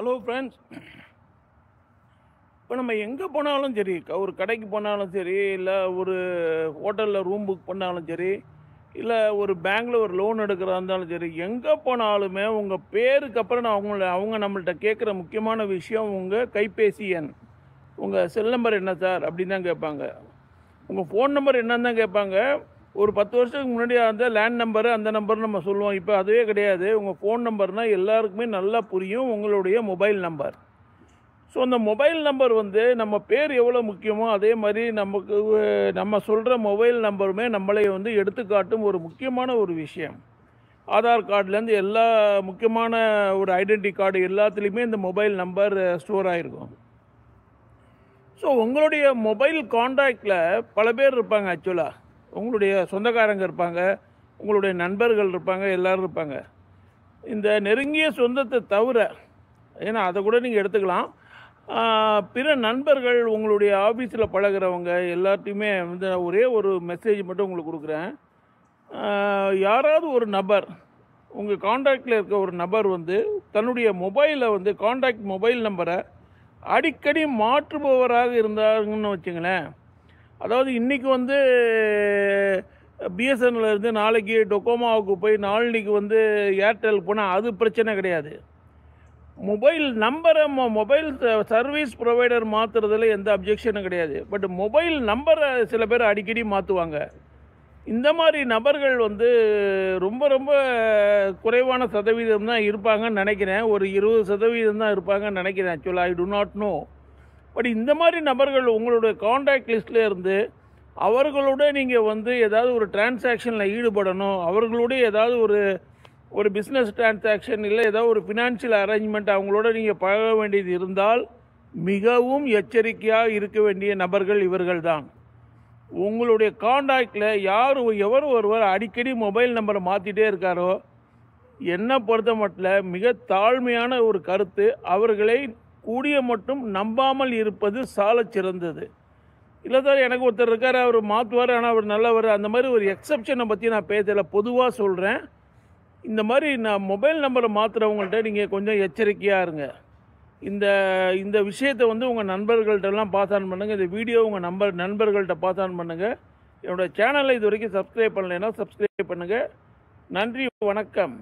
Hello friends, இப்போ நம்ம எங்கே போனாலும் சரி, ஒரு கடைக்கு போனாலும் சரி, இல்லை ஒரு ஹோட்டலில் ரூம் புக் பண்ணாலும் சரி, இல்லை ஒரு பேங்க்கில் ஒரு லோன் எடுக்கிறதா இருந்தாலும் சரி, எங்கே போனாலுமே உங்கள் பேருக்கு அப்புறம் அவங்க நம்மள்கிட்ட கேட்குற முக்கியமான விஷயம் உங்கள் கைபேசி எண். உங்கள் செல் நம்பர் என்ன சார் அப்படின்னு தான் கேட்பாங்க. உங்கள் ஃபோன் நம்பர் என்னன்னு தான் கேட்பாங்க. ஒரு 10 வருஷத்துக்கு முன்னாடி அந்த லேண்ட் நம்பரு அந்த நம்பர் நம்ம சொல்லுவோம். இப்போ அதுவே கிடையாது. உங்கள் ஃபோன் நம்பர்னால் எல்லாருக்குமே நல்லா புரியும், உங்களுடைய மொபைல் நம்பர். ஸோ அந்த மொபைல் நம்பர் நம்ம பேர் எவ்வளோ முக்கியமோ அதே மாதிரி நம்ம சொல்கிற மொபைல் நம்பருமே நம்மளை எடுத்துக்காட்டும் ஒரு முக்கியமான ஒரு விஷயம். ஆதார் கார்டுலேருந்து எல்லா முக்கியமான ஒரு ஐடென்டி கார்டு எல்லாத்துலேயுமே இந்த மொபைல் நம்பர் ஸ்டோர் ஆகிருக்கும். ஸோ உங்களுடைய மொபைல் கான்டாக்டில் பல பேர் இருப்பாங்க. ஆக்சுவலாக உங்களுடைய சொந்தக்காரங்க இருப்பாங்க, உங்களுடைய நண்பர்கள் இருப்பாங்க, எல்லோரும் இருப்பாங்க. இந்த நெருங்கிய சொந்தத்தை தவிர, ஏன்னா அதை கூட நீங்கள் எடுத்துக்கலாம், பிற நண்பர்கள், உங்களுடைய ஆஃபீஸில் பழகிறவங்க எல்லாத்தையுமே ஒரே ஒரு மெசேஜ் மட்டும் உங்களுக்கு கொடுக்குறேன். யாராவது ஒரு நபர், உங்கள் கான்டாக்டில் இருக்க ஒரு நபர் தன்னுடைய மொபைலை கான்டாக்ட் மொபைல் நம்பரை அடிக்கடி மாற்றுபவராக இருந்தாங்கன்னு வச்சுங்களேன். அதாவது இன்றைக்கி பிஎஸ்என்எல் இருந்து நாளைக்கு டொக்கோமாவுக்கு போய் நாளைக்கு ஏர்டெல் போனால் அது பிரச்சனை கிடையாது. மொபைல் நம்பரை மொபைல் சர்வீஸ் ப்ரொவைடர் மாற்றுறதுல எந்த அப்ஜெக்ஷனும் கிடையாது. பட் மொபைல் நம்பரை சில பேர் அடிக்கடி மாற்றுவாங்க. இந்த மாதிரி நபர்கள் ரொம்ப ரொம்ப குறைவான சதவீதம் தான் இருப்பாங்கன்னு நினைக்கிறேன். ஒரு 20% தான் இருப்பாங்கன்னு நினைக்கிறேன். ஆக்சுவலாக ஐ டு நாட் நோ. பட் இந்த மாதிரி நபர்கள் உங்களுடைய கான்டாக்ட் லிஸ்ட்டில் இருந்து அவர்களோட நீங்கள் ஏதாவது ஒரு டிரான்சாக்ஷனில் ஈடுபடணும், அவர்களோட ஏதாவது ஒரு பிஸ்னஸ் டிரான்சாக்ஷன் இல்லை ஏதாவது ஒரு ஃபினான்ஷியல் அரேஞ்ச்மெண்ட் அவங்களோட நீங்கள் பழக வேண்டியது இருந்தால் மிகவும் எச்சரிக்கையாக இருக்க வேண்டிய நபர்கள் இவர்கள் தான். உங்களுடைய கான்டாக்டில் எவர் ஒருவர் அடிக்கடி மொபைல் நம்பரை மாற்றிட்டே இருக்காரோ, என்னை பொறுத்த மட்டும் மிக தாழ்மையான ஒரு கருத்து, அவர்களை கூடிய மட்டும் நம்பாமல் இருப்பது சாலச் சிறந்தது. இல்லை சார், எனக்கு ஒருத்தர் இருக்கார், அவர் மாற்றுவார், ஆனால் அவர் நல்லவர், அந்த மாதிரி ஒரு எக்ஸப்ஷனை பற்றி நான் பேசலை, பொதுவாக சொல்கிறேன். இந்த மாதிரி நான் மொபைல் நம்பரை மாற்றுறவங்கள்ட்ட நீங்கள் கொஞ்சம் எச்சரிக்கையாக இருங்க. இந்த விஷயத்தை உங்கள் நண்பர்கள்ட்டெல்லாம் பாஸ் ஆன் பண்ணுங்கள். இந்த வீடியோ உங்கள் நண்பர்கள்ட்ட பாஸ் ஆன் பண்ணுங்கள். என்னோடய சேனலை இது வரைக்கும் சப்ஸ்கிரைப் பண்ணலைன்னா சப்ஸ்கிரைப் பண்ணுங்கள். நன்றி, வணக்கம்.